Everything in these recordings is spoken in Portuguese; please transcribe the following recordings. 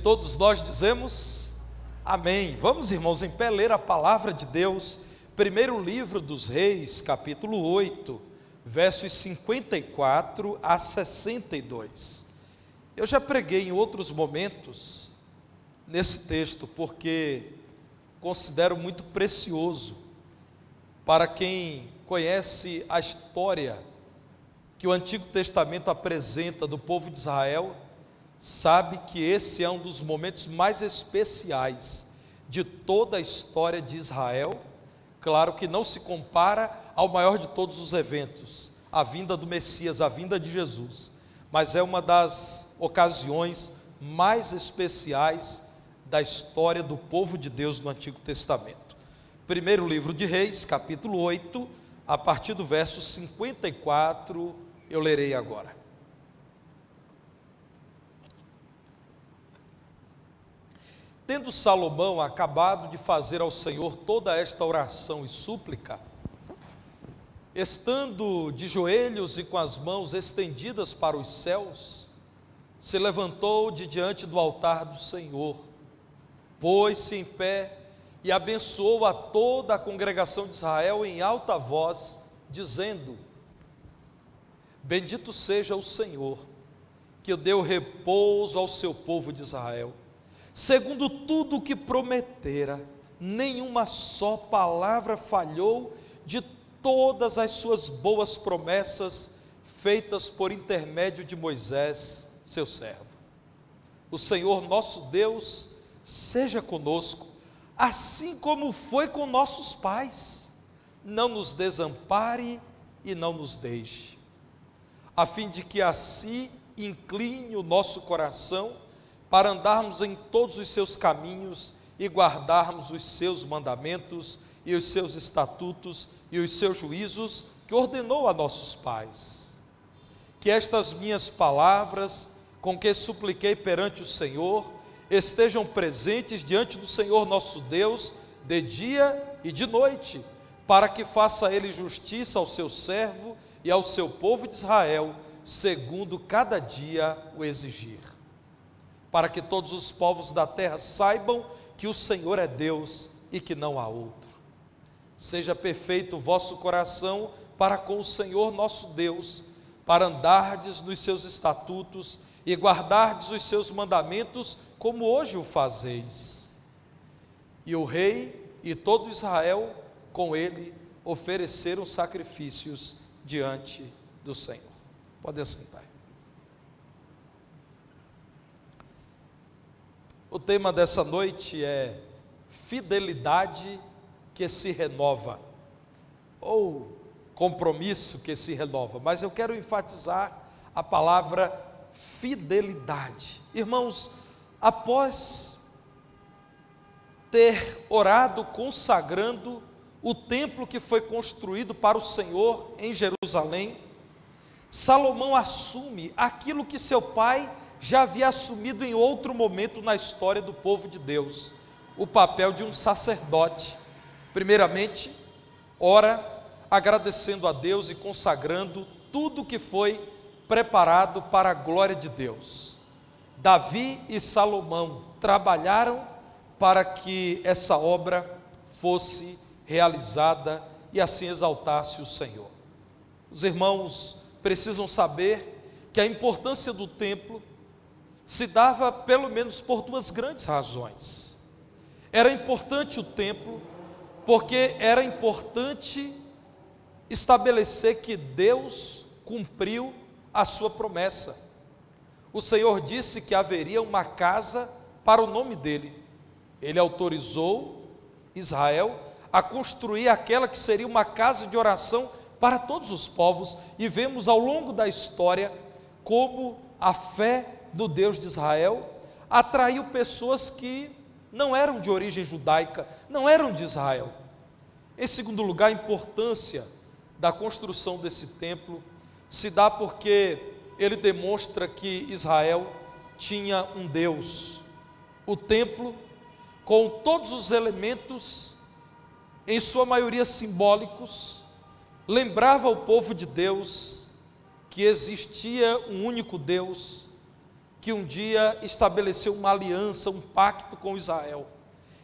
todos nós dizemos amém. Vamos, irmãos, em pé ler a palavra de Deus. Primeiro livro dos Reis, capítulo 8, versos 54 a 62. Eu já preguei em outros momentos nesse texto, porque considero muito precioso para quem conhece a história que o Antigo Testamento apresenta do povo de Israel. Sabe que esse é um dos momentos mais especiais de toda a história de Israel. Claro que não se compara ao maior de todos os eventos, a vinda do Messias, a vinda de Jesus, mas é uma das ocasiões mais especiais da história do povo de Deus no Antigo Testamento. Primeiro livro de Reis, capítulo 8, a partir do verso 54, eu lerei agora. Tendo Salomão acabado de fazer ao Senhor toda esta oração e súplica, estando de joelhos e com as mãos estendidas para os céus, se levantou de diante do altar do Senhor, pôs-se em pé e abençoou a toda a congregação de Israel em alta voz, dizendo: Bendito seja o Senhor, que deu repouso ao seu povo de Israel, segundo tudo o que prometera. Nenhuma só palavra falhou de todas as suas boas promessas feitas por intermédio de Moisés, seu servo. O Senhor nosso Deus seja conosco, assim como foi com nossos pais. Não nos desampare e não nos deixe, a fim de que assim incline o nosso coração para andarmos em todos os seus caminhos e guardarmos os seus mandamentos e os seus estatutos e os seus juízos que ordenou a nossos pais. Que estas minhas palavras, com que supliquei perante o Senhor, estejam presentes diante do Senhor nosso Deus, de dia e de noite, para que faça Ele justiça ao seu servo e ao seu povo de Israel, segundo cada dia o exigir. Para que todos os povos da terra saibam que o Senhor é Deus e que não há outro. Seja perfeito o vosso coração para com o Senhor nosso Deus, para andardes nos seus estatutos e guardardes os seus mandamentos, como hoje o fazeis. E o rei e todo Israel com ele ofereceram sacrifícios diante do Senhor. Pode assentar. O tema dessa noite é fidelidade que se renova, ou compromisso que se renova, mas eu quero enfatizar a palavra fidelidade. Irmãos, após ter orado consagrando o templo que foi construído para o Senhor em Jerusalém, Salomão assume aquilo que seu pai já havia assumido em outro momento na história do povo de Deus, o papel de um sacerdote. Primeiramente, ora agradecendo a Deus e consagrando tudo que foi preparado para a glória de Deus. Davi e Salomão trabalharam para que essa obra fosse realizada e assim exaltasse o Senhor. Os irmãos precisam saber que a importância do templo se dava pelo menos por duas grandes razões. Era importante o templo porque era importante estabelecer que Deus cumpriu a sua promessa. O Senhor disse que haveria uma casa para o nome dele. Ele autorizou Israel a construir aquela que seria uma casa de oração para todos os povos, e vemos ao longo da história como a fé do Deus de Israel atraiu pessoas que não eram de origem judaica, não eram de Israel. Em segundo lugar, a importância da construção desse templo se dá porque ele demonstra que Israel tinha um Deus. O templo, com todos os elementos, em sua maioria simbólicos, lembrava ao povo de Deus que existia um único Deus, que um dia estabeleceu uma aliança, um pacto com Israel.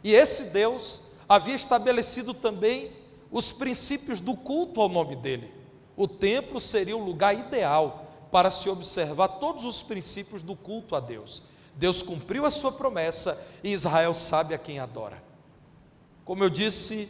E esse Deus havia estabelecido também os princípios do culto ao nome dele. O templo seria o lugar ideal para se observar todos os princípios do culto a Deus. Deus cumpriu a sua promessa e Israel sabe a quem adora. Como eu disse,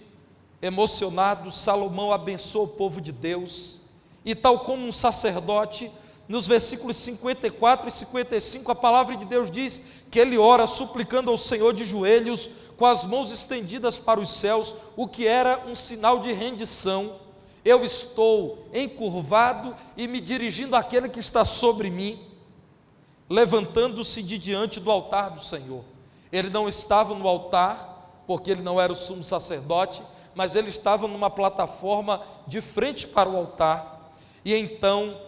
emocionado, Salomão abençoa o povo de Deus, e tal como um sacerdote, nos versículos 54 e 55, a palavra de Deus diz que ele ora suplicando ao Senhor de joelhos, com as mãos estendidas para os céus, o que era um sinal de rendição. Eu estou encurvado e me dirigindo àquele que está sobre mim, levantando-se de diante do altar do Senhor. Ele não estava no altar, porque ele não era o sumo sacerdote, mas ele estava numa plataforma de frente para o altar. E então,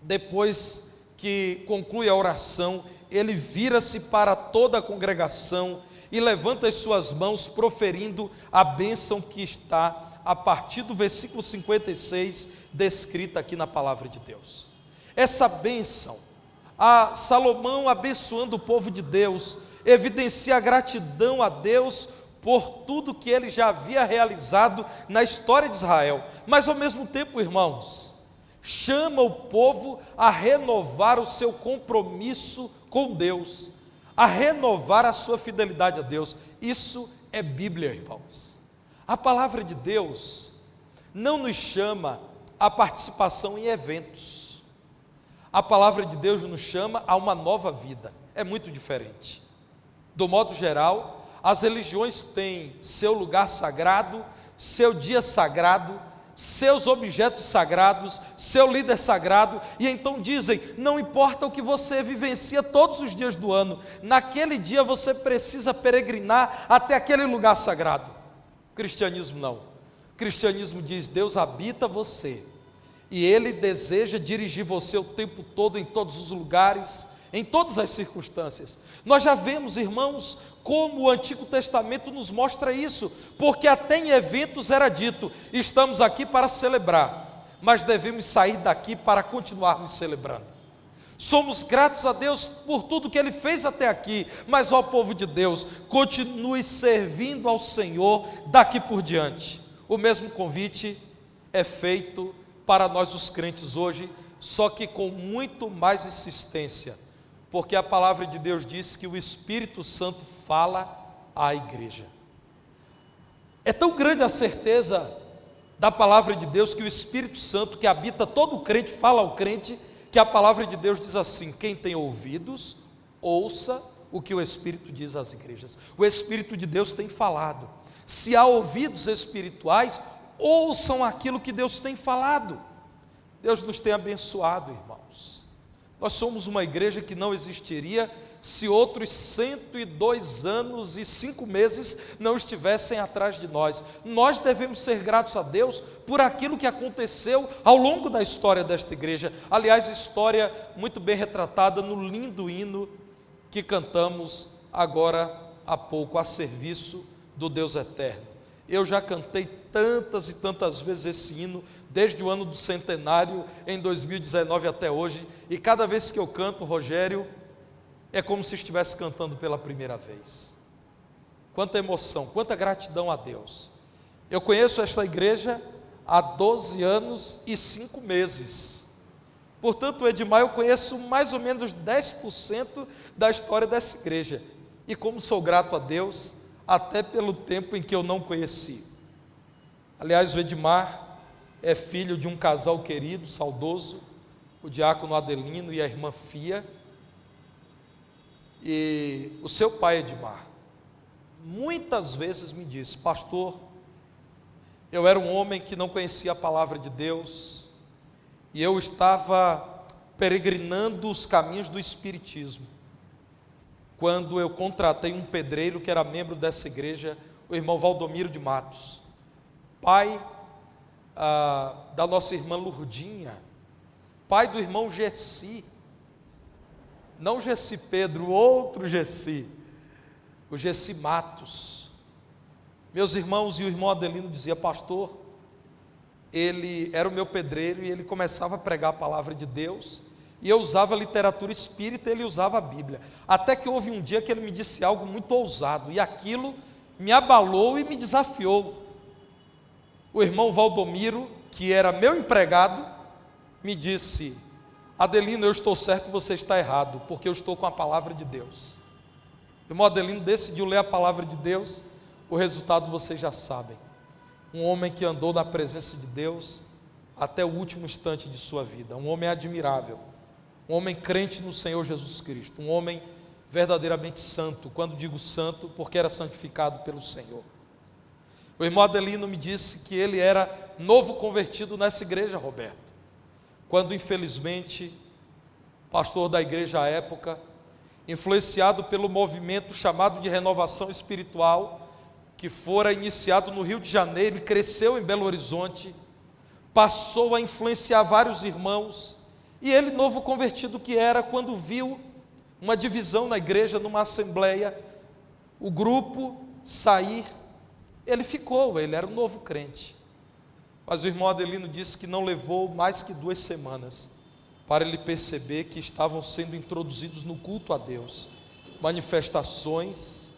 depois que conclui a oração, ele vira-se para toda a congregação e levanta as suas mãos, proferindo a bênção que está a partir do versículo 56, descrita aqui na palavra de Deus. Essa bênção, a Salomão abençoando o povo de Deus, evidencia a gratidão a Deus por tudo que ele já havia realizado na história de Israel, mas ao mesmo tempo, irmãos, chama o povo a renovar o seu compromisso com Deus, a renovar a sua fidelidade a Deus. Isso é Bíblia, irmãos. A palavra de Deus não nos chama a participação em eventos. A palavra de Deus nos chama a uma nova vida. É muito diferente. Do modo geral, as religiões têm seu lugar sagrado, seu dia sagrado, seus objetos sagrados, seu líder sagrado, e então dizem, não importa o que você vivencia todos os dias do ano, naquele dia você precisa peregrinar até aquele lugar sagrado. O cristianismo não. O cristianismo diz, Deus habita você, e Ele deseja dirigir você o tempo todo, em todos os lugares, em todas as circunstâncias. Nós já vemos, irmãos, como o Antigo Testamento nos mostra isso, porque até em eventos era dito, estamos aqui para celebrar, mas devemos sair daqui para continuarmos celebrando. Somos gratos a Deus por tudo que Ele fez até aqui, mas ó povo de Deus, continue servindo ao Senhor daqui por diante. O mesmo convite é feito para nós os crentes hoje, só que com muito mais insistência, porque a palavra de Deus diz que o Espírito Santo fala à igreja. É tão grande a certeza da palavra de Deus que o Espírito Santo, que habita todo o crente, fala ao crente, que a palavra de Deus diz assim, quem tem ouvidos, ouça o que o Espírito diz às igrejas. O Espírito de Deus tem falado. Se há ouvidos espirituais, ouçam aquilo que Deus tem falado. Deus nos tem abençoado, irmãos. Nós somos uma igreja que não existiria se outros 102 anos e 5 meses não estivessem atrás de nós. Nós devemos ser gratos a Deus por aquilo que aconteceu ao longo da história desta igreja. Aliás, história muito bem retratada no lindo hino que cantamos agora há pouco, a serviço do Deus eterno. Eu já cantei tantas e tantas vezes esse hino, desde o ano do centenário, em 2019 até hoje, e cada vez que eu canto, Rogério, é como se estivesse cantando pela primeira vez. Quanta emoção, quanta gratidão a Deus. Eu conheço esta igreja há 12 anos e 5 meses. Portanto, Edmar, eu conheço mais ou menos 10% da história dessa igreja. E como sou grato a Deus, até pelo tempo em que eu não conheci. Aliás, o Edmar é filho de um casal querido, saudoso, o diácono Adelino e a irmã Fia. E o seu pai, Edmar, muitas vezes me disse, pastor, eu era um homem que não conhecia a palavra de Deus, e eu estava peregrinando os caminhos do Espiritismo, quando eu contratei um pedreiro que era membro dessa igreja, o irmão Valdomiro de Matos, pai da nossa irmã Lurdinha, pai do irmão Gessi, não Gessi Pedro, outro Gessi, o Gessi Matos. Meus irmãos, e o irmão Adelino dizia, pastor, ele era o meu pedreiro e ele começava a pregar a palavra de Deus, e eu usava literatura espírita e ele usava a Bíblia. Até que houve um dia que ele me disse algo muito ousado, e aquilo me abalou e me desafiou. O irmão Valdomiro, que era meu empregado, me disse: Adelino, eu estou certo, você está errado, porque eu estou com a palavra de Deus. O irmão Adelino decidiu ler a palavra de Deus, o resultado vocês já sabem. Um homem que andou na presença de Deus até o último instante de sua vida, um homem admirável, um homem crente no Senhor Jesus Cristo, um homem verdadeiramente santo. Quando digo santo, porque era santificado pelo Senhor. O irmão Adelino me disse que ele era novo convertido nessa igreja, Roberto, quando infelizmente, pastor da igreja à época, influenciado pelo movimento chamado de renovação espiritual, que fora iniciado no Rio de Janeiro e cresceu em Belo Horizonte, passou a influenciar vários irmãos, e ele, novo convertido que era, quando viu uma divisão na igreja, numa assembleia, o grupo sair, ele ficou, ele era um novo crente. Mas o irmão Adelino disse que não levou mais que 2 semanas para ele perceber que estavam sendo introduzidos no culto a Deus manifestações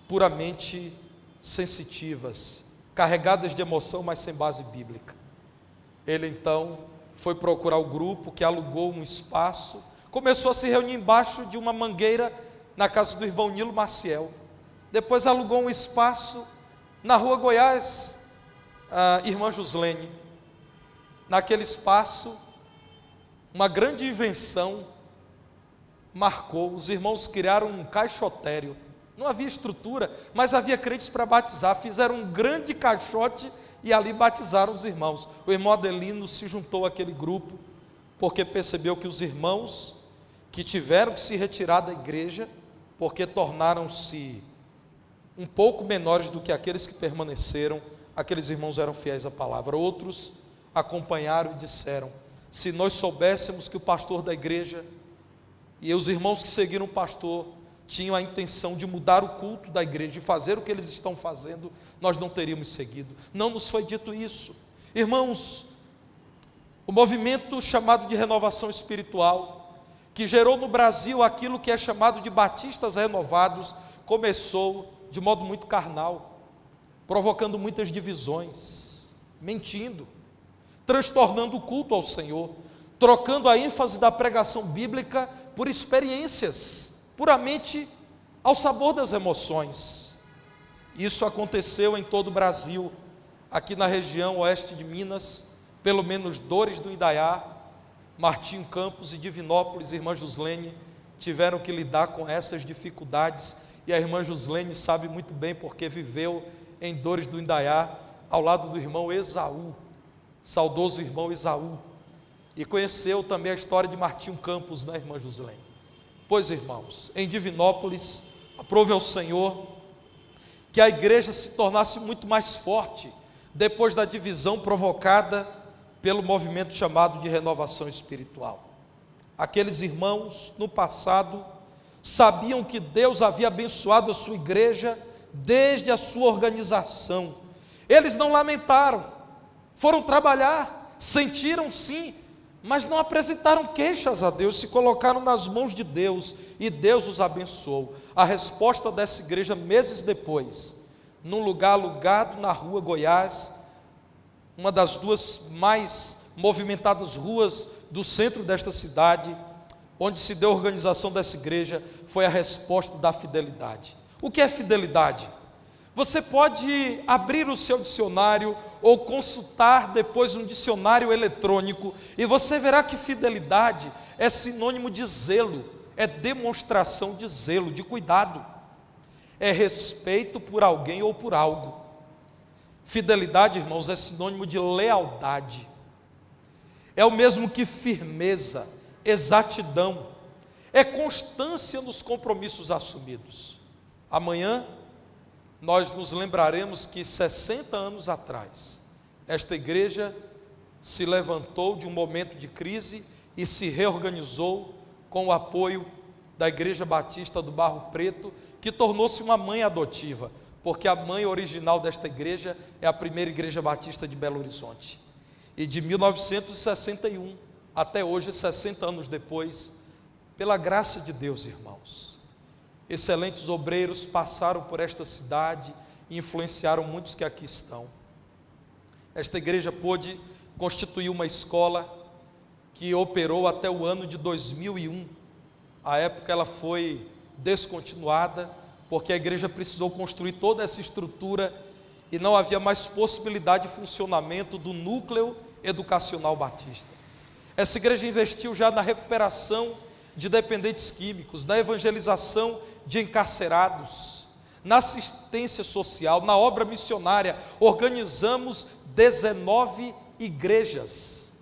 puramente sensitivas, carregadas de emoção, mas sem base bíblica. Ele então foi procurar o grupo, que alugou um espaço, começou a se reunir embaixo de uma mangueira na casa do irmão Nilo Maciel. Depois alugou um espaço na rua Goiás, a irmã Juslene. Naquele espaço, uma grande invenção marcou. Os irmãos criaram um caixotério. Não havia estrutura, mas havia crentes para batizar. Fizeram um grande caixote e ali batizaram os irmãos. O irmão Adelino se juntou àquele grupo, porque percebeu que os irmãos que tiveram que se retirar da igreja, porque tornaram-se um pouco menores do que aqueles que permaneceram, aqueles irmãos eram fiéis à palavra. Outros acompanharam e disseram: se nós soubéssemos que o pastor da igreja e os irmãos que seguiram o pastor tinham a intenção de mudar o culto da igreja, de fazer o que eles estão fazendo, nós não teríamos seguido. Não nos foi dito isso. Irmãos, o movimento chamado de renovação espiritual, que gerou no Brasil aquilo que é chamado de batistas renovados, começou de modo muito carnal, provocando muitas divisões, mentindo, transtornando o culto ao Senhor, trocando a ênfase da pregação bíblica por experiências, puramente ao sabor das emoções. Isso aconteceu em todo o Brasil, aqui na região oeste de Minas, pelo menos Dores do Indaiá, Martinho Campos e Divinópolis, irmã Juslene, tiveram que lidar com essas dificuldades, e a irmã Juslene sabe muito bem porque viveu em Dores do Indaiá, ao lado do irmão Esaú, saudoso irmão Esaú, e conheceu também a história de Martinho Campos, né, irmã Juslene? Pois, irmãos, em Divinópolis, aprove ao Senhor que a igreja se tornasse muito mais forte, depois da divisão provocada pelo movimento chamado de renovação espiritual. Aqueles irmãos, no passado, sabiam que Deus havia abençoado a sua igreja desde a sua organização. Eles não lamentaram, foram trabalhar, sentiram sim, mas não apresentaram queixas a Deus, se colocaram nas mãos de Deus e Deus os abençoou. A resposta dessa igreja, meses depois, num lugar alugado na rua Goiás, uma das 2 mais movimentadas ruas do centro desta cidade, onde se deu a organização dessa igreja, foi a resposta da fidelidade. O que é fidelidade? Você pode abrir o seu dicionário ou consultar depois um dicionário eletrônico e você verá que fidelidade é sinônimo de zelo, é demonstração de zelo, de cuidado, é respeito por alguém ou por algo. Fidelidade, irmãos, é sinônimo de lealdade, é o mesmo que firmeza, exatidão, é constância nos compromissos assumidos. Amanhã nós nos lembraremos que 60 anos atrás, esta igreja se levantou de um momento de crise e se reorganizou com o apoio da Igreja Batista do Barro Preto, que tornou-se uma mãe adotiva, porque a mãe original desta igreja é a primeira Igreja Batista de Belo Horizonte. E de 1961 até hoje, 60 anos depois, pela graça de Deus, irmãos, excelentes obreiros passaram por esta cidade e influenciaram muitos que aqui estão. Esta igreja pôde constituir uma escola que operou até o ano de 2001. À época ela foi descontinuada, porque a igreja precisou construir toda essa estrutura e não havia mais possibilidade de funcionamento do núcleo educacional batista. Essa igreja investiu já na recuperação de dependentes químicos, na evangelização de encarcerados, na assistência social, na obra missionária. Organizamos 19 igrejas,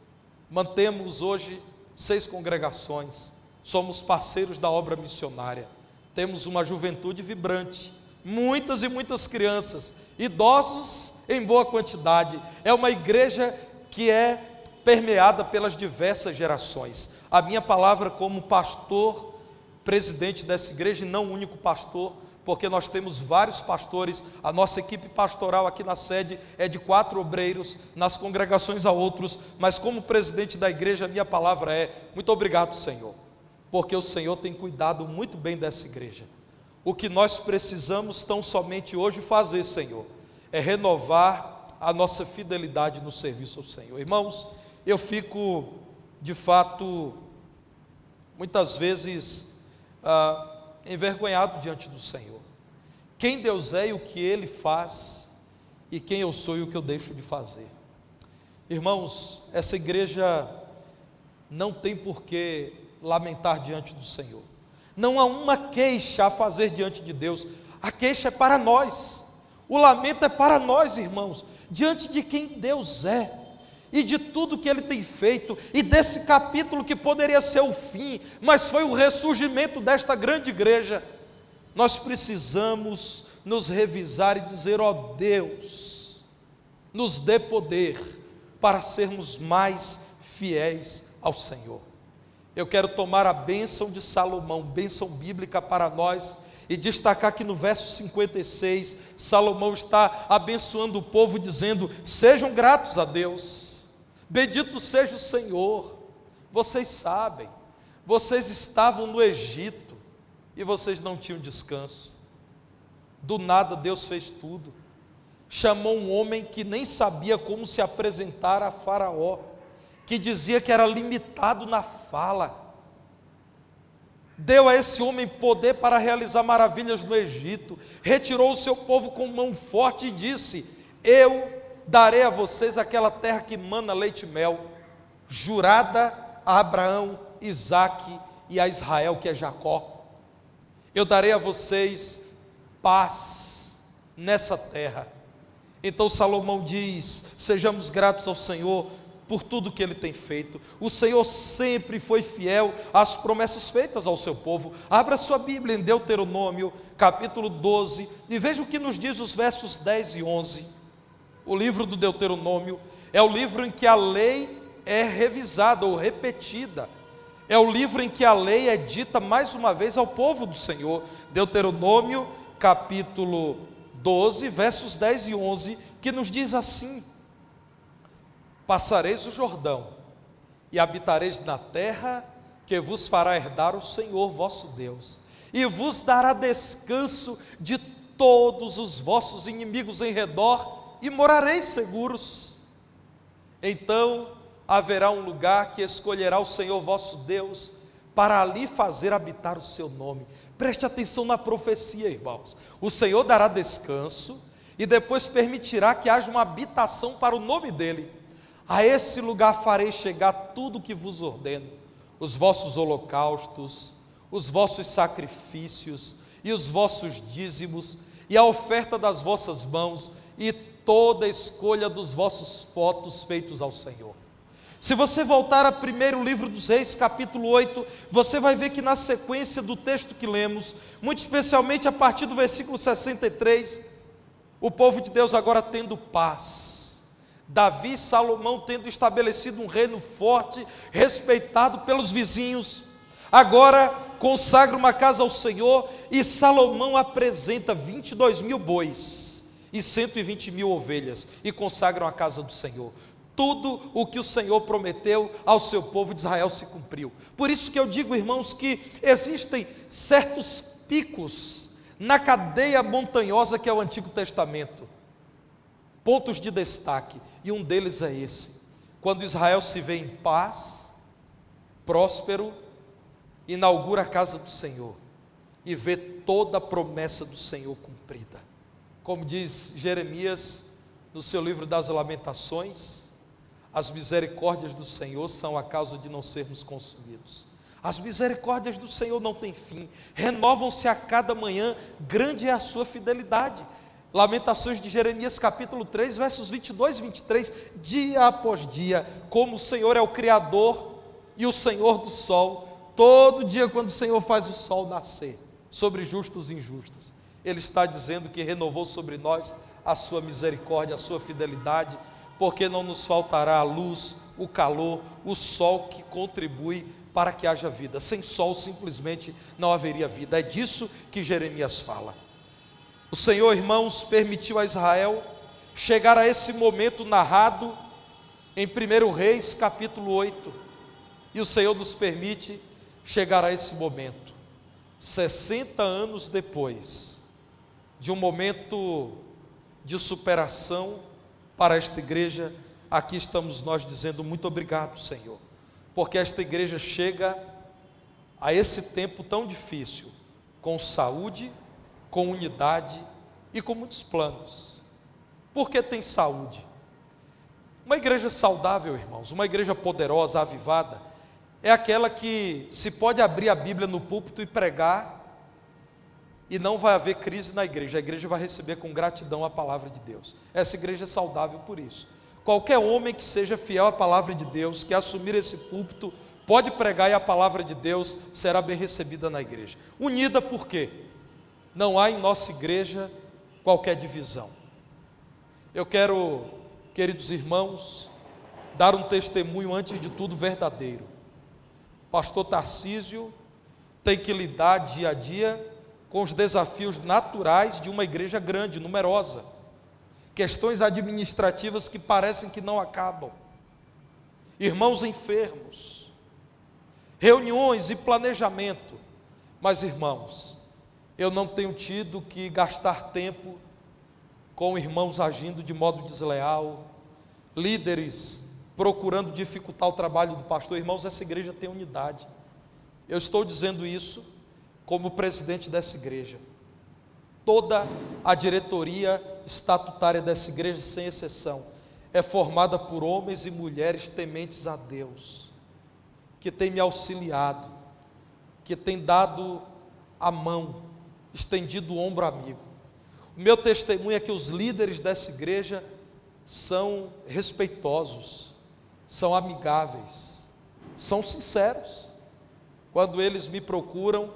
mantemos hoje 6 congregações, somos parceiros da obra missionária, temos uma juventude vibrante, muitas e muitas crianças, idosos em boa quantidade. É uma igreja que é permeada pelas diversas gerações. A minha palavra como pastor, presidente dessa igreja, e não único pastor, porque nós temos vários pastores, a nossa equipe pastoral aqui na sede é de 4 obreiros, nas congregações há outros, mas como presidente da igreja, a minha palavra é: muito obrigado, Senhor, porque o Senhor tem cuidado muito bem dessa igreja. O que nós precisamos tão somente hoje fazer, Senhor, é renovar a nossa fidelidade no serviço ao Senhor. Irmãos, eu fico, de fato, muitas vezes envergonhado diante do Senhor. Quem Deus é e o que Ele faz, e quem eu sou e o que eu deixo de fazer. Irmãos, essa igreja não tem por que lamentar diante do Senhor. Não há uma queixa a fazer diante de Deus. A queixa é para nós. O lamento é para nós, irmãos, diante de quem Deus é e de tudo que Ele tem feito, e desse capítulo que poderia ser o fim, mas foi o ressurgimento desta grande igreja. Nós precisamos nos revisar e dizer: ó Deus, nos dê poder para sermos mais fiéis ao Senhor. Eu quero tomar a bênção de Salomão, bênção bíblica para nós, e destacar que no verso 56, Salomão está abençoando o povo, dizendo: sejam gratos a Deus, bendito seja o Senhor. Vocês sabem, vocês estavam no Egito, e vocês não tinham descanso. Do nada Deus fez tudo, chamou um homem que nem sabia como se apresentar a Faraó, que dizia que era limitado na fala, deu a esse homem poder para realizar maravilhas no Egito, retirou o seu povo com mão forte e disse: eu darei a vocês aquela terra que mana leite e mel, jurada a Abraão, Isaque e a Israel, que é Jacó. Eu darei a vocês paz nessa terra. Então Salomão diz: sejamos gratos ao Senhor por tudo que Ele tem feito. O Senhor sempre foi fiel às promessas feitas ao seu povo. Abra sua Bíblia em Deuteronômio, capítulo 12, e veja o que nos diz os versos 10 e 11. O livro do Deuteronômio é o livro em que a lei é revisada ou repetida. É o livro em que a lei é dita mais uma vez ao povo do Senhor. Deuteronômio, capítulo 12, versos 10 e 11, que nos diz assim: passareis o Jordão, e habitareis na terra que vos fará herdar o Senhor vosso Deus, e vos dará descanso de todos os vossos inimigos em redor, e morareis seguros. Então haverá um lugar que escolherá o Senhor vosso Deus, para ali fazer habitar o seu nome. Preste atenção na profecia, irmãos. O Senhor dará descanso, e depois permitirá que haja uma habitação para o nome dEle. A esse lugar farei chegar tudo o que vos ordeno, os vossos holocaustos, os vossos sacrifícios, e os vossos dízimos, e a oferta das vossas mãos, e toda a escolha dos vossos votos feitos ao Senhor. Se você voltar ao primeiro livro dos Reis, capítulo 8, você vai ver que na sequência do texto que lemos, muito especialmente a partir do versículo 63, o povo de Deus agora tendo paz, Davi e Salomão tendo estabelecido um reino forte, respeitado pelos vizinhos, agora consagra uma casa ao Senhor, e Salomão apresenta 22 mil bois e 120 mil ovelhas, e consagram a casa do Senhor. Tudo o que o Senhor prometeu ao seu povo de Israel se cumpriu. Por isso que eu digo, irmãos, que existem certos picos na cadeia montanhosa que é o Antigo Testamento, pontos de destaque, e um deles é esse: quando Israel se vê em paz, próspero, inaugura a casa do Senhor e vê toda a promessa do Senhor cumprida. Como diz Jeremias no seu livro das Lamentações, as misericórdias do Senhor são a causa de não sermos consumidos. As misericórdias do Senhor não têm fim, renovam-se a cada manhã, grande é a sua fidelidade. Lamentações de Jeremias capítulo 3, versos 22 e 23, dia após dia, como o Senhor é o Criador e o Senhor do sol, todo dia quando o Senhor faz o sol nascer, sobre justos e injustos, Ele está dizendo que renovou sobre nós a sua misericórdia, a sua fidelidade, porque não nos faltará a luz, o calor, o sol que contribui para que haja vida. Sem sol simplesmente não haveria vida. É disso que Jeremias fala. O Senhor, irmãos, permitiu a Israel chegar a esse momento narrado em 1 Reis capítulo 8, e o Senhor nos permite chegar a esse momento, 60 anos depois, de um momento de superação para esta igreja. Aqui estamos nós dizendo muito obrigado, Senhor, porque esta igreja chega a esse tempo tão difícil, com saúde, com unidade e com muitos planos. Porque tem saúde. Uma igreja saudável, irmãos, uma igreja poderosa, avivada, é aquela que se pode abrir a Bíblia no púlpito e pregar, e não vai haver crise na igreja. A igreja vai receber com gratidão a palavra de Deus. Essa igreja é saudável por isso. Qualquer homem que seja fiel à palavra de Deus, que assumir esse púlpito, pode pregar, e a palavra de Deus será bem recebida na igreja. Unida por quê? Não há em nossa igreja qualquer divisão. Eu quero, queridos irmãos, dar um testemunho, antes de tudo, verdadeiro. Pastor Tarcísio tem que lidar dia a dia com os desafios naturais de uma igreja grande, numerosa, questões administrativas que parecem que não acabam, irmãos enfermos, reuniões e planejamento. Mas, irmãos, eu não tenho tido que gastar tempo com irmãos agindo de modo desleal, líderes procurando dificultar o trabalho do pastor. Irmãos, essa igreja tem unidade. Eu estou dizendo isso como presidente dessa igreja. Toda a diretoria estatutária dessa igreja, sem exceção, é formada por homens e mulheres tementes a Deus, que têm me auxiliado, que têm dado a mão, estendido o ombro amigo. O meu testemunho é que os líderes dessa igreja são respeitosos, são amigáveis, são sinceros. Quando eles me procuram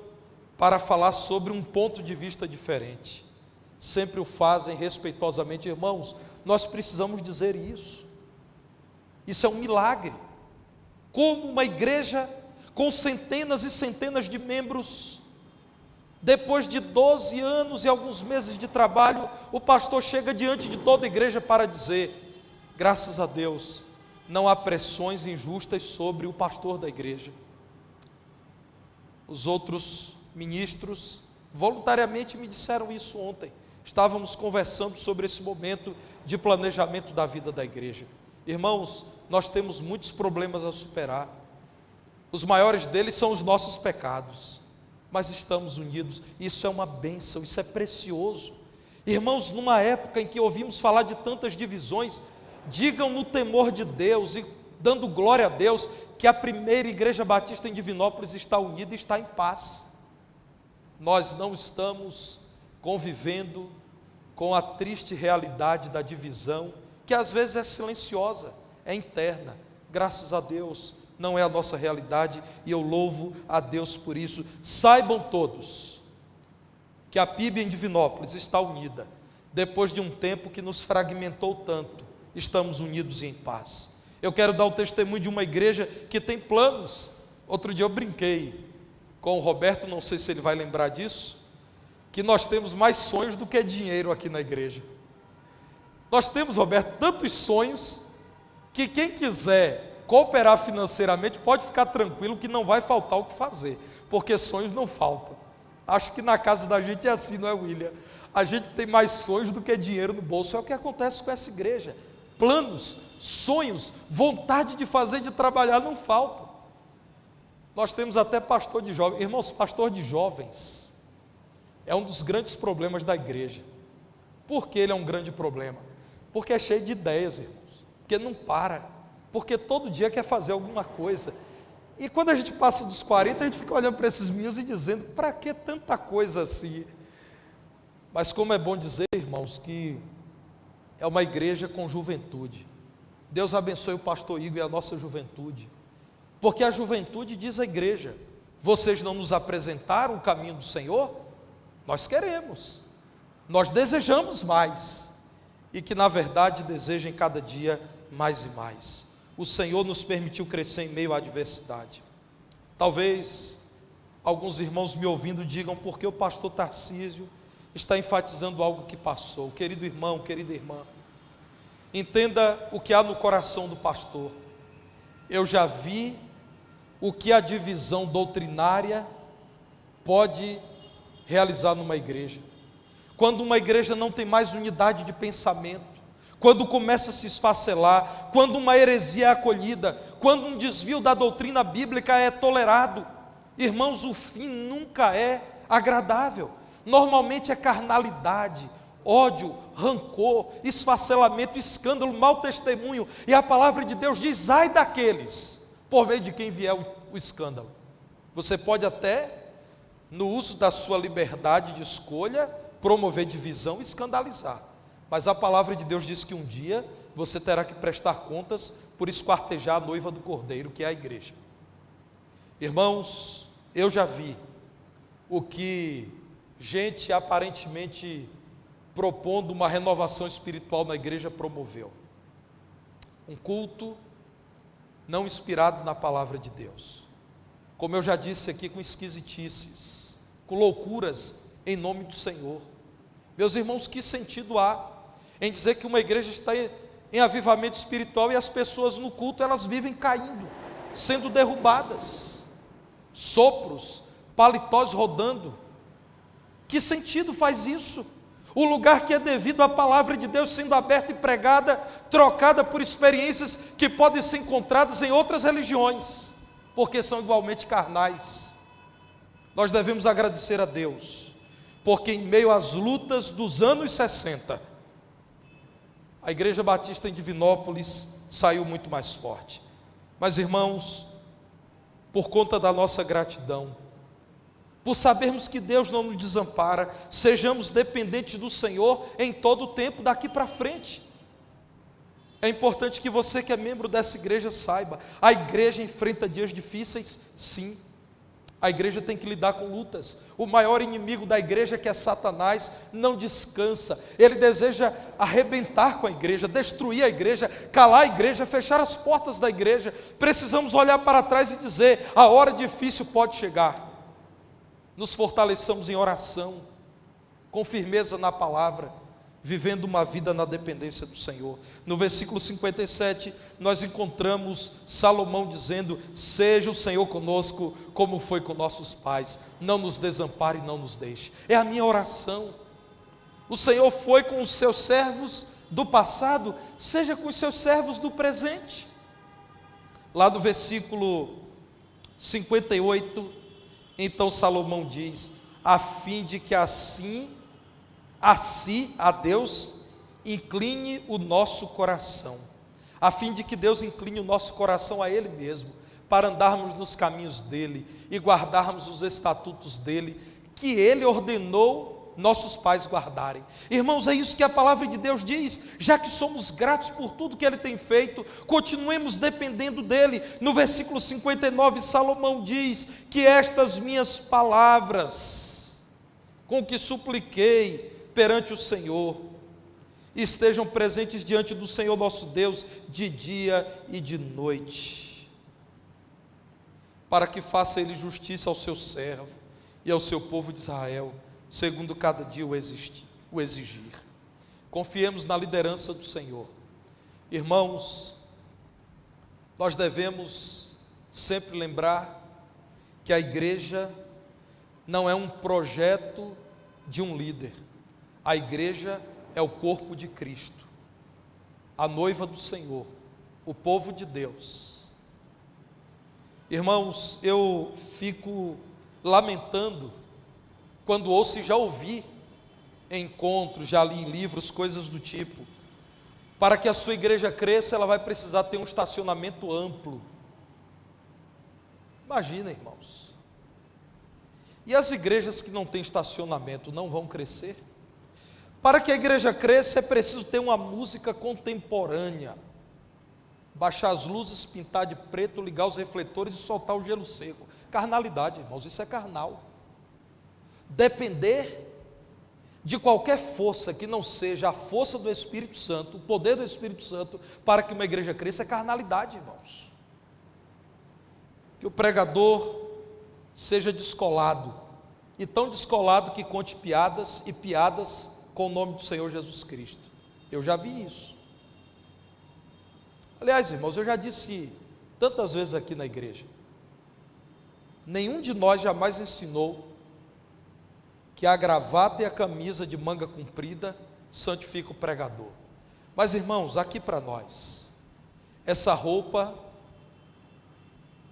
para falar sobre um ponto de vista diferente, sempre o fazem respeitosamente. Irmãos, nós precisamos dizer isso. Isso é um milagre. Como uma igreja com centenas e centenas de membros, depois de 12 anos e alguns meses de trabalho, o pastor chega diante de toda a igreja para dizer: graças a Deus, não há pressões injustas sobre o pastor da igreja. Os outros ministros voluntariamente me disseram isso ontem. Estávamos conversando sobre esse momento de planejamento da vida da igreja. Irmãos, nós temos muitos problemas a superar. Os maiores deles são os nossos pecados, mas estamos unidos. Isso é uma bênção, isso é precioso. Irmãos, numa época em que ouvimos falar de tantas divisões, digam no temor de Deus e dando glória a Deus, que a primeira igreja batista em Divinópolis está unida e está em paz. Nós não estamos convivendo com a triste realidade da divisão, que às vezes é silenciosa, é interna. Graças a Deus, não é a nossa realidade, e eu louvo a Deus por isso. Saibam todos que a PIB em Divinópolis está unida. Depois de um tempo que nos fragmentou tanto, estamos unidos e em paz. Eu quero dar o testemunho de uma igreja que tem planos. Outro dia eu brinquei com o Roberto, não sei se ele vai lembrar disso, que nós temos mais sonhos do que dinheiro aqui na igreja. Nós temos, Roberto, tantos sonhos que quem quiser cooperar financeiramente pode ficar tranquilo que não vai faltar o que fazer, porque sonhos não faltam. Acho que na casa da gente é assim, não é, William? A gente tem mais sonhos do que dinheiro no bolso. É o que acontece com essa igreja. Planos, sonhos, vontade de fazer, de trabalhar não faltam. Nós temos até pastor de jovens. Irmãos, pastor de jovens é um dos grandes problemas da igreja. Por que ele é um grande problema? Porque é cheio de ideias, irmãos. Porque não para. Porque todo dia quer fazer alguma coisa. E quando a gente passa dos 40, a gente fica olhando para esses meninos e dizendo, para que tanta coisa assim? Mas como é bom dizer, irmãos, que é uma igreja com juventude. Deus abençoe o pastor Igor e a nossa juventude. Porque a juventude diz à igreja, vocês não nos apresentaram o caminho do Senhor? Nós queremos. Nós desejamos mais. E que na verdade desejem cada dia mais e mais. O Senhor nos permitiu crescer em meio à adversidade. Talvez alguns irmãos me ouvindo digam, porque o pastor Tarcísio está enfatizando algo que passou. Querido irmão, querida irmã, entenda o que há no coração do pastor. Eu já vi o que a divisão doutrinária pode realizar numa igreja. Quando uma igreja não tem mais unidade de pensamento, quando começa a se esfacelar, quando uma heresia é acolhida, quando um desvio da doutrina bíblica é tolerado, irmãos, o fim nunca é agradável. Normalmente é carnalidade, ódio, rancor, esfacelamento, escândalo, mau testemunho, e a palavra de Deus diz, ai daqueles, por meio de quem vier o escândalo. Você pode até, no uso da sua liberdade de escolha, promover divisão e escandalizar, mas a palavra de Deus diz que um dia você terá que prestar contas por esquartejar a noiva do Cordeiro, que é a igreja. Irmãos, eu já vi o que gente aparentemente propondo uma renovação espiritual na igreja promoveu. Um culto não inspirado na palavra de Deus. Como eu já disse aqui, com esquisitices, com loucuras em nome do Senhor. Meus irmãos, que sentido há em dizer que uma igreja está em avivamento espiritual e as pessoas no culto elas vivem caindo, sendo derrubadas, sopros, paletós rodando? Que sentido faz isso? O lugar que é devido à palavra de Deus sendo aberta e pregada, trocada por experiências que podem ser encontradas em outras religiões, porque são igualmente carnais. Nós devemos agradecer a Deus, porque em meio às lutas dos anos 60, a Igreja Batista em Divinópolis saiu muito mais forte. Mas irmãos, por conta da nossa gratidão, por sabermos que Deus não nos desampara, sejamos dependentes do Senhor em todo o tempo daqui para frente. É importante que você que é membro dessa igreja saiba, a igreja enfrenta dias difíceis, sim. A igreja tem que lidar com lutas. O maior inimigo da igreja, que é Satanás, não descansa. Ele deseja arrebentar com a igreja, destruir a igreja, calar a igreja, fechar as portas da igreja. Precisamos olhar para trás e dizer, a hora difícil pode chegar. Nos fortaleçamos em oração, com firmeza na palavra, vivendo uma vida na dependência do Senhor. No versículo 57, nós encontramos Salomão dizendo, seja o Senhor conosco, como foi com nossos pais, não nos desampare e não nos deixe. É a minha oração. O Senhor foi com os seus servos do passado, seja com os seus servos do presente. Lá no versículo 58, então Salomão diz, a fim de que assim, a Deus, incline o nosso coração, a fim de que Deus incline o nosso coração a Ele mesmo, para andarmos nos caminhos dEle, e guardarmos os estatutos dEle, que Ele ordenou nossos pais guardarem. Irmãos, é isso que a palavra de Deus diz, já que somos gratos por tudo que Ele tem feito, continuemos dependendo dEle. No versículo 59, Salomão diz, que estas minhas palavras, com que supliquei perante o Senhor, estejam presentes diante do Senhor nosso Deus, de dia e de noite, para que faça Ele justiça ao seu servo e ao seu povo de Israel, segundo cada dia o exigir. Confiemos na liderança do Senhor. Irmãos, nós devemos sempre lembrar que a igreja não é um projeto de um líder. A igreja é o corpo de Cristo, a noiva do Senhor, o povo de Deus. Irmãos, eu fico lamentando quando ouço e já ouvi em encontros, já li em livros, coisas do tipo: para que a sua igreja cresça, ela vai precisar ter um estacionamento amplo. Imagina, irmãos. E as igrejas que não têm estacionamento não vão crescer? Para que a igreja cresça, é preciso ter uma música contemporânea, baixar as luzes, pintar de preto, ligar os refletores e soltar o gelo seco. Carnalidade, irmãos, isso é carnal. Depender de qualquer força que não seja a força do Espírito Santo, o poder do Espírito Santo, para que uma igreja cresça, é carnalidade, irmãos. Que o pregador seja descolado, e tão descolado que conte piadas e piadas com o nome do Senhor Jesus Cristo. Eu já vi isso. Aliás, irmãos, eu já disse tantas vezes aqui na igreja, nenhum de nós jamais ensinou que a gravata e a camisa de manga comprida santifica o pregador. Mas, irmãos, aqui para nós, essa roupa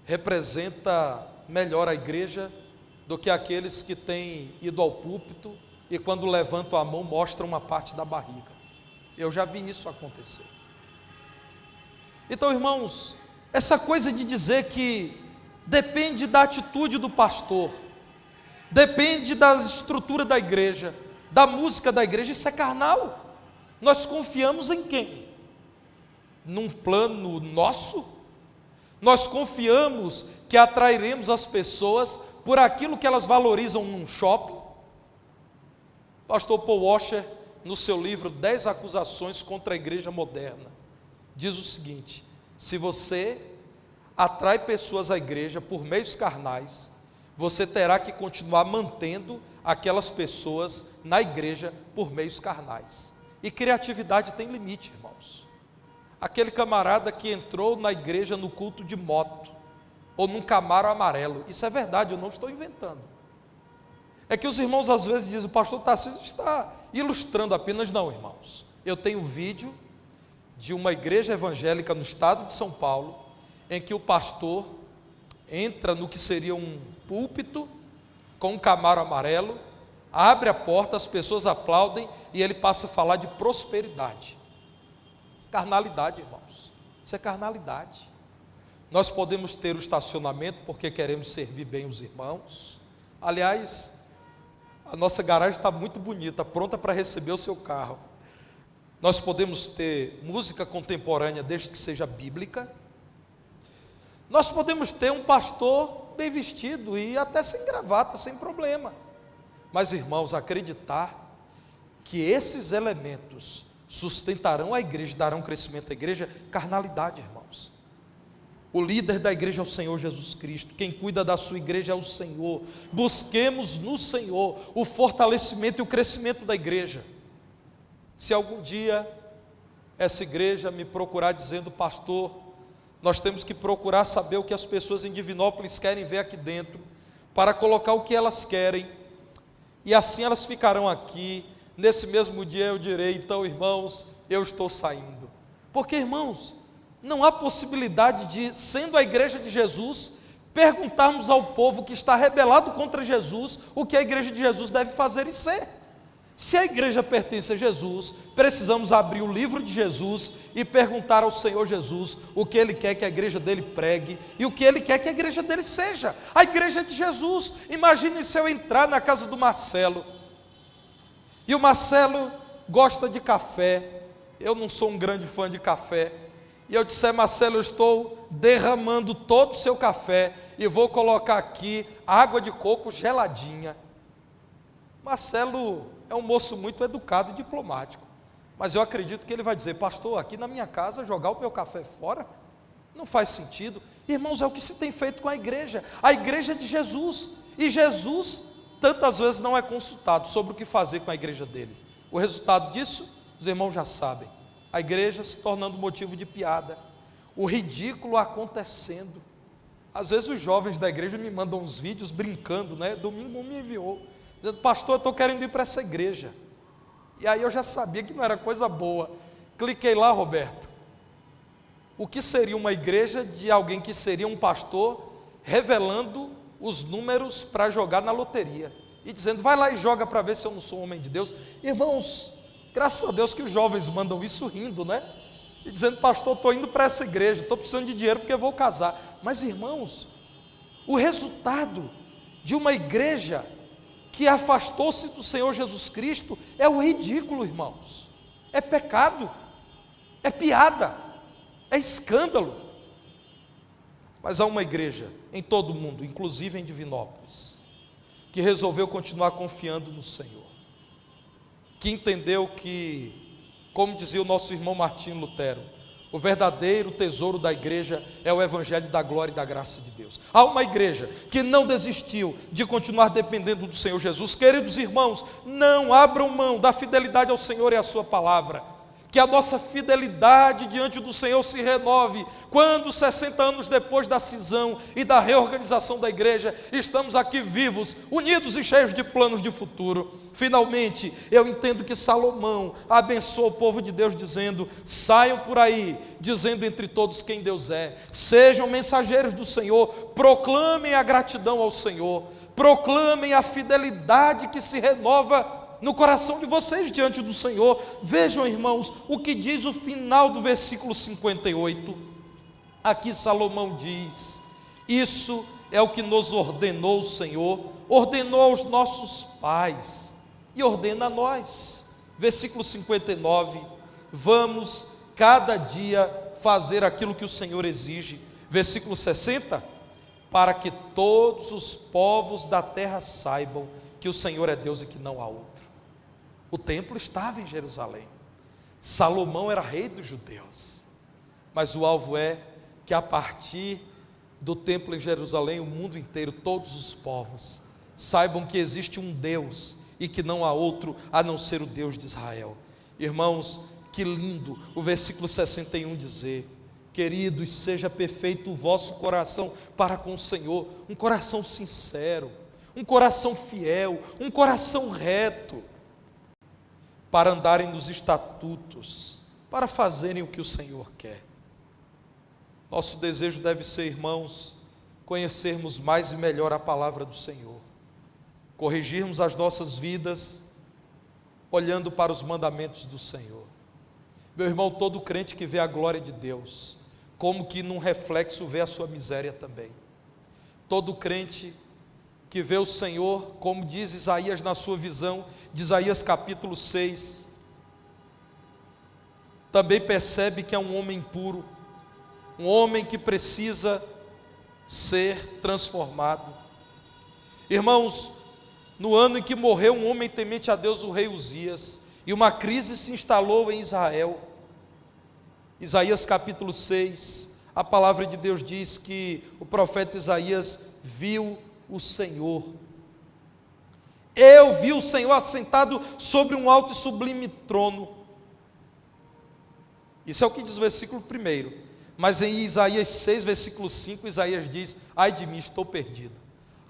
representa melhor a igreja do que aqueles que têm ido ao púlpito e quando levantam a mão mostram uma parte da barriga. Eu já vi isso acontecer. Então, irmãos, essa coisa de dizer que depende da atitude do pastor, depende da estrutura da igreja, da música da igreja, isso é carnal. Nós confiamos em quem? Num plano nosso? Nós confiamos que atrairemos as pessoas por aquilo que elas valorizam num shopping? Pastor Paul Washer, no seu livro 10 acusações contra a igreja moderna, diz o seguinte: se você atrai pessoas à igreja por meios carnais, você terá que continuar mantendo aquelas pessoas na igreja por meios carnais. E criatividade tem limite, irmãos. Aquele camarada que entrou na igreja no culto de moto, ou num Camaro amarelo, isso é verdade, eu não estou inventando. É que os irmãos às vezes dizem: o pastor Tarcísio está ilustrando apenas. Não, irmãos, eu tenho um vídeo de uma igreja evangélica no estado de São Paulo, em que o pastor entra no que seria um púlpito, com um Camaro amarelo, abre a porta, as pessoas aplaudem, e ele passa a falar de prosperidade. Carnalidade, irmãos, isso é carnalidade. Nós podemos ter o estacionamento porque queremos servir bem os irmãos. Aliás, a nossa garagem está muito bonita, pronta para receber o seu carro. Nós podemos ter música contemporânea, desde que seja bíblica. Nós podemos ter um pastor bem vestido e até sem gravata, sem problema. Mas, irmãos, acreditar que esses elementos sustentarão a igreja, darão crescimento à igreja, carnalidade, irmãos. O líder da igreja é o Senhor Jesus Cristo, quem cuida da sua igreja é o Senhor. Busquemos no Senhor o fortalecimento e o crescimento da igreja. Se algum dia essa igreja me procurar dizendo: pastor, nós temos que procurar saber o que as pessoas em Divinópolis querem ver aqui dentro, para colocar o que elas querem, e assim elas ficarão aqui, nesse mesmo dia eu direi: então, irmãos, eu estou saindo. Porque, irmãos, não há possibilidade de, sendo a igreja de Jesus, perguntarmos ao povo que está rebelado contra Jesus, o que a igreja de Jesus deve fazer e ser. Se a igreja pertence a Jesus, precisamos abrir o livro de Jesus e perguntar ao Senhor Jesus o que Ele quer que a igreja dele pregue e o que Ele quer que a igreja dele seja. A igreja de Jesus. Imagine se eu entrar na casa do Marcelo, e o Marcelo gosta de café, eu não sou um grande fã de café, e eu disser: Marcelo, eu estou derramando todo o seu café e vou colocar aqui água de coco geladinha. Marcelo é um moço muito educado e diplomático, mas eu acredito que ele vai dizer: pastor, aqui na minha casa jogar o meu café fora não faz sentido. Irmãos, é o que se tem feito com a igreja de Jesus, e Jesus tantas vezes não é consultado sobre o que fazer com a igreja dele. O resultado disso, os irmãos já sabem: a igreja se tornando motivo de piada, o ridículo acontecendo. Às vezes os jovens da igreja me mandam uns vídeos brincando, né? Domingo me enviou, dizendo: pastor, eu estou querendo ir para essa igreja. E aí eu já sabia que não era coisa boa. Cliquei lá, Roberto. O que seria uma igreja de alguém que seria um pastor revelando os números para jogar na loteria e dizendo: vai lá e joga para ver se eu não sou um homem de Deus. Irmãos, graças a Deus que os jovens mandam isso rindo, né? E dizendo: pastor, estou indo para essa igreja, estou precisando de dinheiro porque eu vou casar. Mas irmãos, o resultado de uma igreja que afastou-se do Senhor Jesus Cristo é o ridículo, irmãos. É pecado, é piada, é escândalo. Mas há uma igreja em todo o mundo, inclusive em Divinópolis, que resolveu continuar confiando no Senhor, que entendeu que, como dizia o nosso irmão Martinho Lutero, o verdadeiro tesouro da igreja é o evangelho da glória e da graça de Deus. Há uma igreja que não desistiu de continuar dependendo do Senhor Jesus. Queridos irmãos, não abram mão da fidelidade ao Senhor e à sua palavra. Que a nossa fidelidade diante do Senhor se renove, quando 60 anos depois da cisão e da reorganização da igreja, estamos aqui vivos, unidos e cheios de planos de futuro. Finalmente, eu entendo que Salomão abençoa o povo de Deus dizendo: saiam por aí, dizendo entre todos quem Deus é, sejam mensageiros do Senhor, proclamem a gratidão ao Senhor, proclamem a fidelidade que se renova no coração de vocês diante do Senhor. Vejam, irmãos, o que diz o final do versículo 58. Aqui Salomão diz: isso é o que nos ordenou o Senhor, ordenou aos nossos pais e ordena a nós. Versículo 59, vamos cada dia fazer aquilo que o Senhor exige. Versículo 60, para que todos os povos da terra saibam que o Senhor é Deus e que não há outro. O templo estava em Jerusalém, Salomão era rei dos judeus, mas o alvo é que a partir do templo em Jerusalém, o mundo inteiro, todos os povos, saibam que existe um Deus e que não há outro a não ser o Deus de Israel. Irmãos, que lindo o versículo 61 dizer: queridos, seja perfeito o vosso coração para com o Senhor, um coração sincero, um coração fiel, um coração reto, para andarem nos estatutos, para fazerem o que o Senhor quer. Nosso desejo deve ser, irmãos, conhecermos mais e melhor a palavra do Senhor, corrigirmos as nossas vidas, olhando para os mandamentos do Senhor. Meu irmão, todo crente que vê a glória de Deus, como que num reflexo vê a sua miséria também. Todo crente que vê o Senhor, como diz Isaías na sua visão, de Isaías capítulo 6, também percebe que é um homem puro, um homem que precisa ser transformado. Irmãos, no ano em que morreu um homem temente a Deus, o rei Uzias, e uma crise se instalou em Israel, Isaías capítulo 6, a palavra de Deus diz que o profeta Isaías viu o Senhor. Eu vi o Senhor assentado sobre um alto e sublime trono. Isso é o que diz o versículo 1. Mas em Isaías 6, versículo 5, Isaías diz: ai de mim, estou perdido.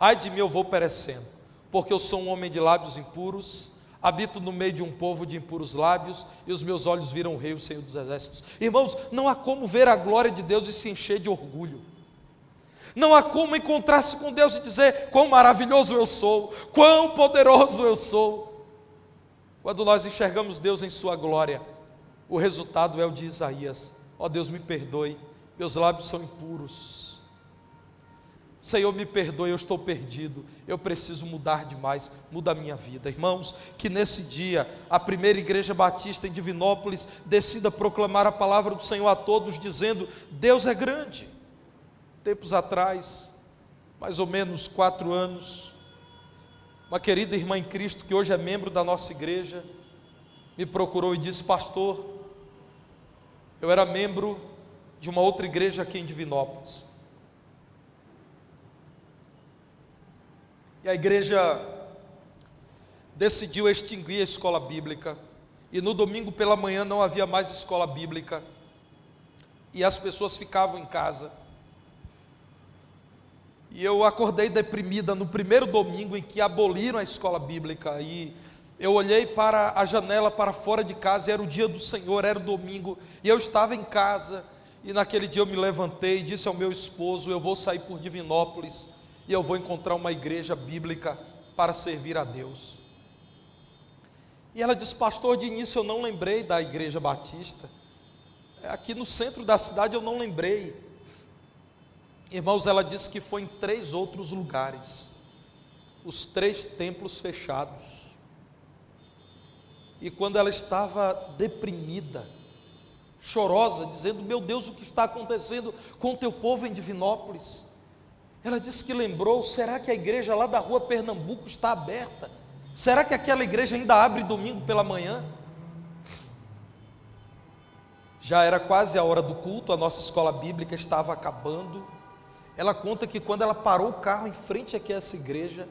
Ai de mim, eu vou perecendo, porque eu sou um homem de lábios impuros, habito no meio de um povo de impuros lábios, e os meus olhos viram o Rei, o Senhor dos Exércitos. Irmãos, não há como ver a glória de Deus e se encher de orgulho. Não há como encontrar-se com Deus e dizer: quão maravilhoso eu sou, quão poderoso eu sou. Quando nós enxergamos Deus em sua glória, o resultado é o de Isaías: ó Deus, me perdoe, meus lábios são impuros. Senhor, me perdoe, eu estou perdido, eu preciso mudar demais, muda a minha vida. Irmãos, que nesse dia, a primeira igreja batista em Divinópolis decida proclamar a palavra do Senhor a todos, dizendo: Deus é grande. Tempos atrás, mais ou menos 4 anos, uma querida irmã em Cristo, que hoje é membro da nossa igreja, me procurou e disse: pastor, eu era membro de uma outra igreja aqui em Divinópolis, e a igreja decidiu extinguir a escola bíblica, e no domingo pela manhã não havia mais escola bíblica, e as pessoas ficavam em casa. E eu acordei deprimida no primeiro domingo em que aboliram a escola bíblica, e eu olhei para a janela para fora de casa, e era o dia do Senhor, era o domingo, e eu estava em casa, e naquele dia eu me levantei e disse ao meu esposo: eu vou sair por Divinópolis, e eu vou encontrar uma igreja bíblica para servir a Deus. E ela disse: pastor, de início eu não lembrei da igreja batista, aqui no centro da cidade eu não lembrei. Irmãos, ela disse que foi em 3 outros lugares, os 3 templos fechados. E quando ela estava deprimida, chorosa, dizendo: meu Deus, o que está acontecendo com o teu povo em Divinópolis? Ela disse que lembrou: será que a igreja lá da rua Pernambuco está aberta? Será que aquela igreja ainda abre domingo pela manhã? Já era quase a hora do culto, a nossa escola bíblica estava acabando. Ela conta que quando ela parou o carro em frente aqui a essa igreja,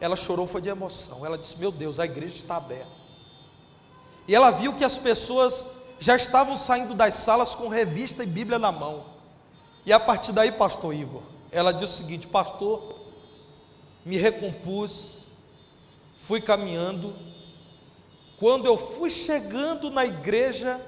ela chorou, foi de emoção. Ela disse: meu Deus, a igreja está aberta. E ela viu que as pessoas já estavam saindo das salas com revista e Bíblia na mão. E a partir daí, pastor Igor, ela disse o seguinte: pastor, me recompus, fui caminhando. Quando eu fui chegando na igreja,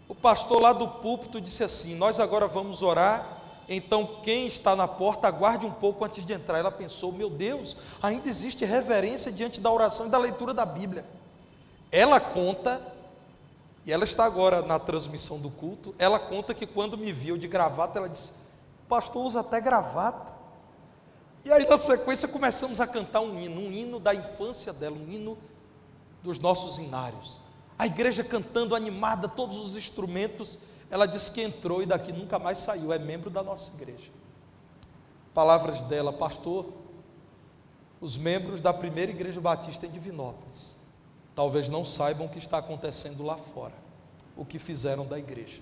o pastor lá do púlpito disse assim: nós agora vamos orar, então quem está na porta aguarde um pouco antes de entrar. Ela pensou: meu Deus, ainda existe reverência diante da oração e da leitura da Bíblia. Ela conta, e ela está agora na transmissão do culto, ela conta que quando me viu de gravata, ela disse: pastor, usa até gravata. E aí na sequência começamos a cantar um hino da infância dela, um hino dos nossos inários. A igreja cantando animada, todos os instrumentos. Ela disse que entrou e daqui nunca mais saiu, é membro da nossa igreja. Palavras dela: pastor, os membros da primeira igreja batista em Divinópolis talvez não saibam o que está acontecendo lá fora, o que fizeram da igreja.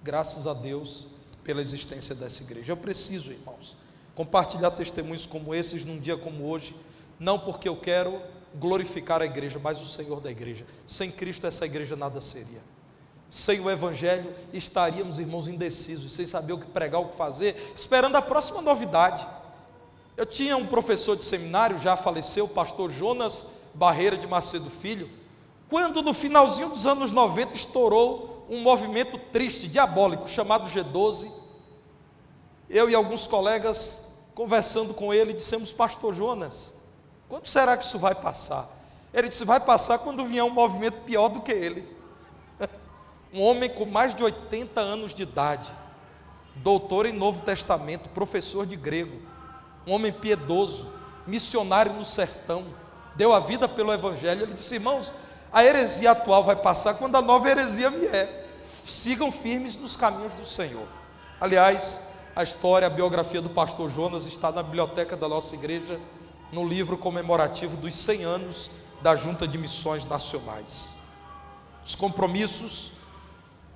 Graças a Deus pela existência dessa igreja. Eu preciso, irmãos, compartilhar testemunhos como esses num dia como hoje, não porque eu quero glorificar a igreja, mas o Senhor da igreja. Sem Cristo essa igreja nada seria. Sem o Evangelho estaríamos, irmãos, indecisos, sem saber o que pregar, o que fazer, esperando a próxima novidade. Eu tinha um professor de seminário, já faleceu, o pastor Jonas Barreira de Macedo Filho, quando no finalzinho dos anos 90 estourou um movimento triste, diabólico, chamado G12, eu e alguns colegas, conversando com ele, dissemos: pastor Jonas, quando será que isso vai passar? Ele disse: vai passar quando vier um movimento pior do que ele. Um homem com mais de 80 anos de idade, doutor em Novo Testamento, professor de grego, um homem piedoso, missionário no sertão, deu a vida pelo Evangelho. Ele disse: irmãos, a heresia atual vai passar quando a nova heresia vier. Sigam firmes nos caminhos do Senhor. Aliás, a história, a biografia do pastor Jonas está na biblioteca da nossa igreja, no livro comemorativo dos 100 anos da Junta de Missões Nacionais. Os compromissos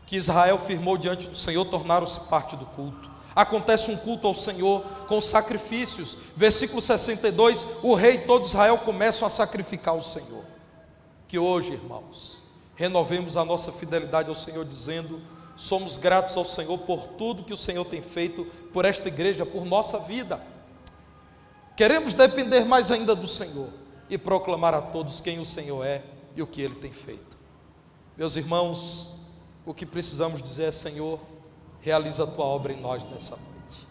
que Israel firmou diante do Senhor tornaram-se parte do culto. Acontece um culto ao Senhor com sacrifícios. Versículo 62, o rei e todo Israel começam a sacrificar ao Senhor. Que hoje, irmãos, renovemos a nossa fidelidade ao Senhor, dizendo: somos gratos ao Senhor por tudo que o Senhor tem feito por esta igreja, por nossa vida. Queremos depender mais ainda do Senhor e proclamar a todos quem o Senhor é e o que Ele tem feito. Meus irmãos, o que precisamos dizer é: Senhor, realiza a Tua obra em nós nessa noite.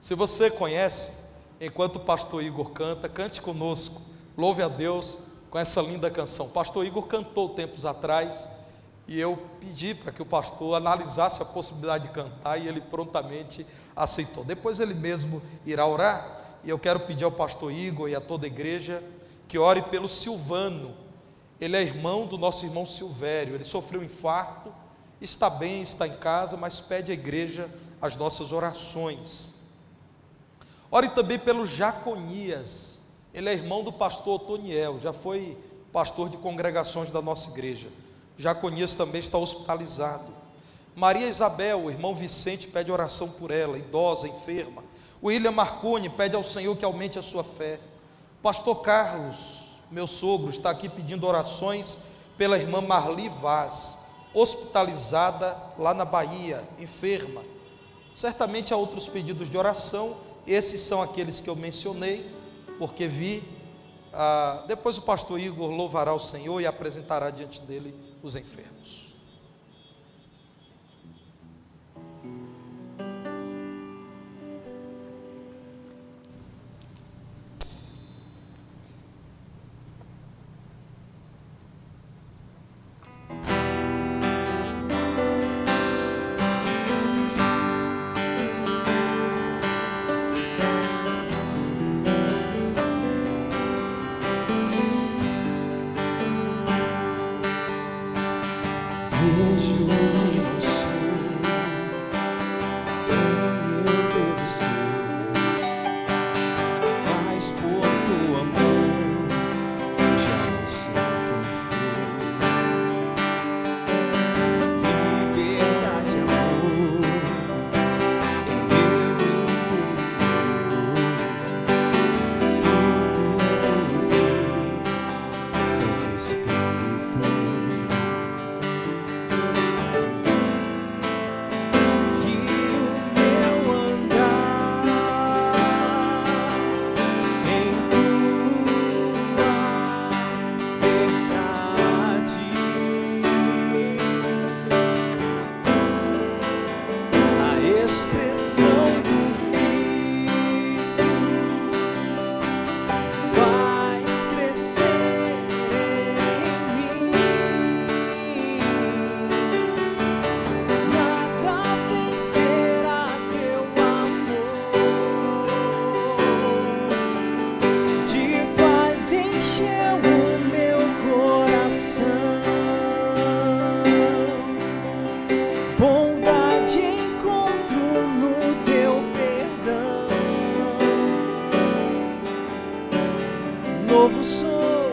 Se você conhece, enquanto o pastor Igor canta, cante conosco, louve a Deus com essa linda canção. O pastor Igor cantou tempos atrás, e eu pedi para que o pastor analisasse a possibilidade de cantar, e ele prontamente aceitou. Depois ele mesmo irá orar, e eu quero pedir ao pastor Igor e a toda a igreja que ore pelo Silvano. Ele é irmão do nosso irmão Silvério, ele sofreu um infarto, está bem, está em casa, mas pede à igreja as nossas orações. Ore também pelo Jaconias, ele é irmão do pastor Otoniel, já foi pastor de congregações da nossa igreja. Jaconias também está hospitalizado. Maria Isabel, o irmão Vicente, pede oração por ela, idosa, enferma. William Marconi pede ao Senhor que aumente a sua fé. Pastor Carlos, meu sogro, está aqui pedindo orações pela irmã Marli Vaz. hospitalizada lá na Bahia, enferma. Certamente há outros pedidos de oração, esses são aqueles que eu mencionei, porque vi. Depois o pastor Igor louvará o Senhor e apresentará diante dele os enfermos. Vejo que não sou quem eu devo ser, mas por tua mão já não sou quem fui. Liberdade, amor, em meu interior, fruto do Santo Espírito. Novo sou,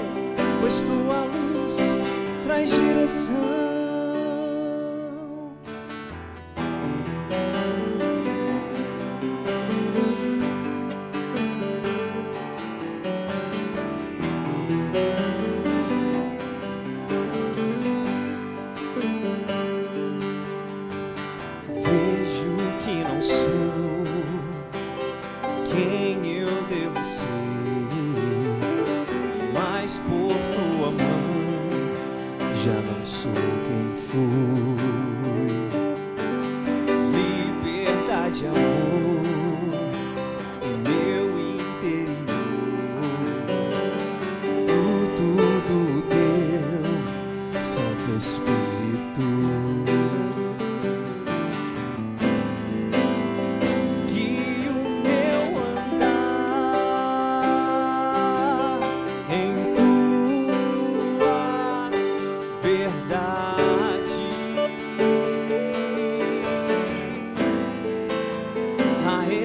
pois tua luz traz direção. Vejo que não sou quem eu devo ser, mas por tua mão já não sou quem fui. Liberdade, amor, em meu interior, fruto do teu Santo Espírito.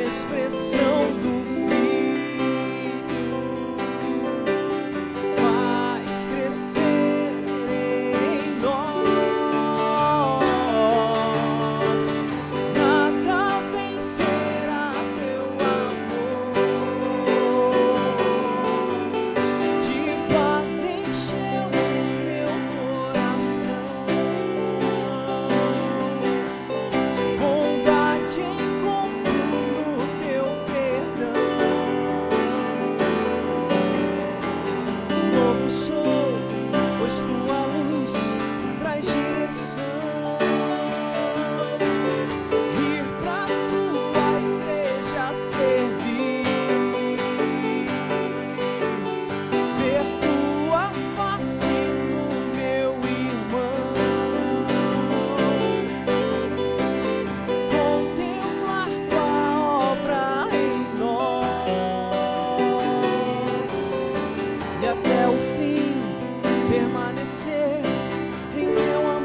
Expressão do Filho faz crescer em nós. Nada vencerá teu amor, de paz encheu o meu coração, bondade encontrou teu perdão. Novo sou, pois tua luz traz direção. Ir pra tua igreja servir, ver tua face no meu irmão, contemplar tua obra em nós e até o fim permanecer em teu amor.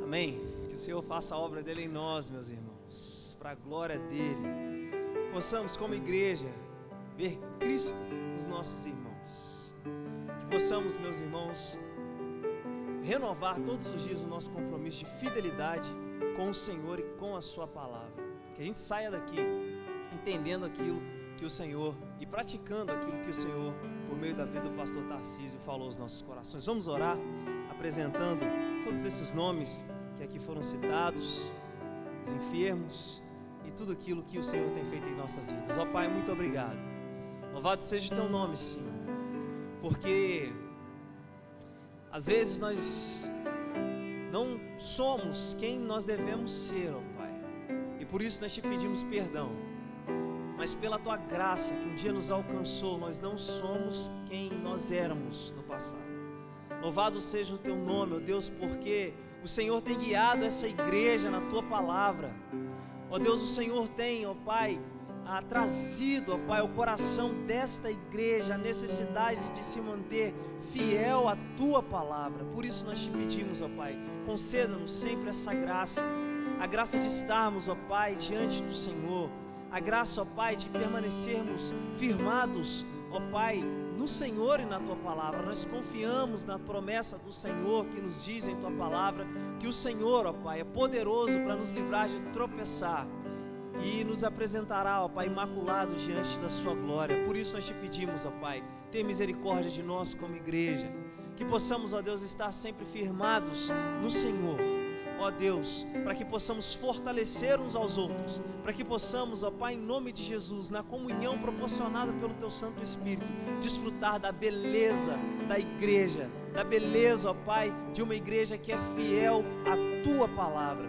Amém. Que o Senhor faça a obra dele em nós, meus irmãos, para a glória dele. Possamos, como igreja, ver Cristo nos nossos irmãos. Que possamos, meus irmãos, renovar todos os dias o nosso compromisso de fidelidade com o Senhor e com a sua palavra. Que a gente saia daqui entendendo aquilo que o Senhor e praticando aquilo que o Senhor, por meio da vida do pastor Tarcísio, falou aos nossos corações. Vamos orar apresentando todos esses nomes que aqui foram citados, os enfermos e tudo aquilo que o Senhor tem feito em nossas vidas. Ó Pai, muito obrigado. Louvado seja o teu nome, Senhor, porque às vezes nós não somos quem nós devemos ser, ó Pai, e por isso nós te pedimos perdão. Mas pela tua graça que um dia nos alcançou, nós não somos quem nós éramos no passado. Louvado seja o teu nome, ó Deus, porque o Senhor tem guiado essa igreja na tua palavra. Ó Deus, o Senhor tem, ó Pai, trazido, ó Pai, ao coração desta igreja a necessidade de se manter fiel à tua palavra. Por isso nós te pedimos, ó Pai, conceda-nos sempre essa graça, a graça de estarmos, ó Pai, diante do Senhor, a graça, ó Pai, de permanecermos firmados, ó Pai, no Senhor e na tua palavra. Nós confiamos na promessa do Senhor que nos diz em tua palavra que o Senhor, ó Pai, é poderoso para nos livrar de tropeçar e nos apresentará, ó Pai, imaculado diante da sua glória. Por isso nós te pedimos, ó Pai, tenha misericórdia de nós como igreja, que possamos, ó Deus, estar sempre firmados no Senhor, ó Deus, para que possamos fortalecer uns aos outros, para que possamos, ó Pai, em nome de Jesus, na comunhão proporcionada pelo Teu Santo Espírito, desfrutar da beleza da igreja, da beleza, ó Pai, de uma igreja que é fiel à Tua palavra,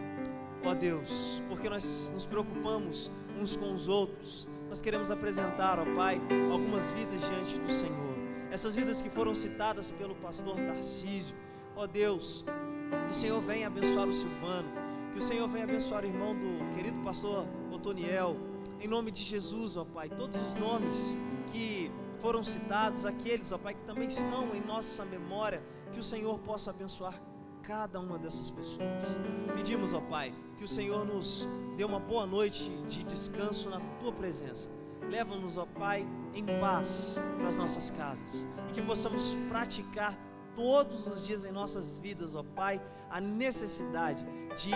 ó Deus, porque nós nos preocupamos uns com os outros. Nós queremos apresentar, ó Pai, algumas vidas diante do Senhor, essas vidas que foram citadas pelo pastor Tarcísio, ó Deus. Que o Senhor venha abençoar o Silvano, que o Senhor venha abençoar o irmão do querido pastor Otoniel, em nome de Jesus, ó Pai, todos os nomes que foram citados, aqueles, ó Pai, que também estão em nossa memória, que o Senhor possa abençoar cada uma dessas pessoas. Pedimos, ó Pai, que o Senhor nos dê uma boa noite de descanso na Tua presença. Leva-nos, ó Pai, em paz para as nossas casas, e que possamos praticar todos os dias em nossas vidas, ó Pai, a necessidade de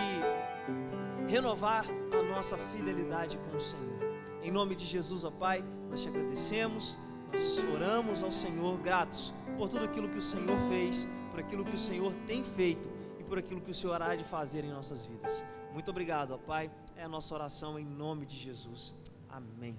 renovar a nossa fidelidade com o Senhor. Em nome de Jesus, ó Pai, nós te agradecemos, nós oramos ao Senhor, gratos por tudo aquilo que o Senhor fez, por aquilo que o Senhor tem feito e por aquilo que o Senhor há de fazer em nossas vidas. Muito obrigado, ó Pai, é a nossa oração em nome de Jesus. Amém.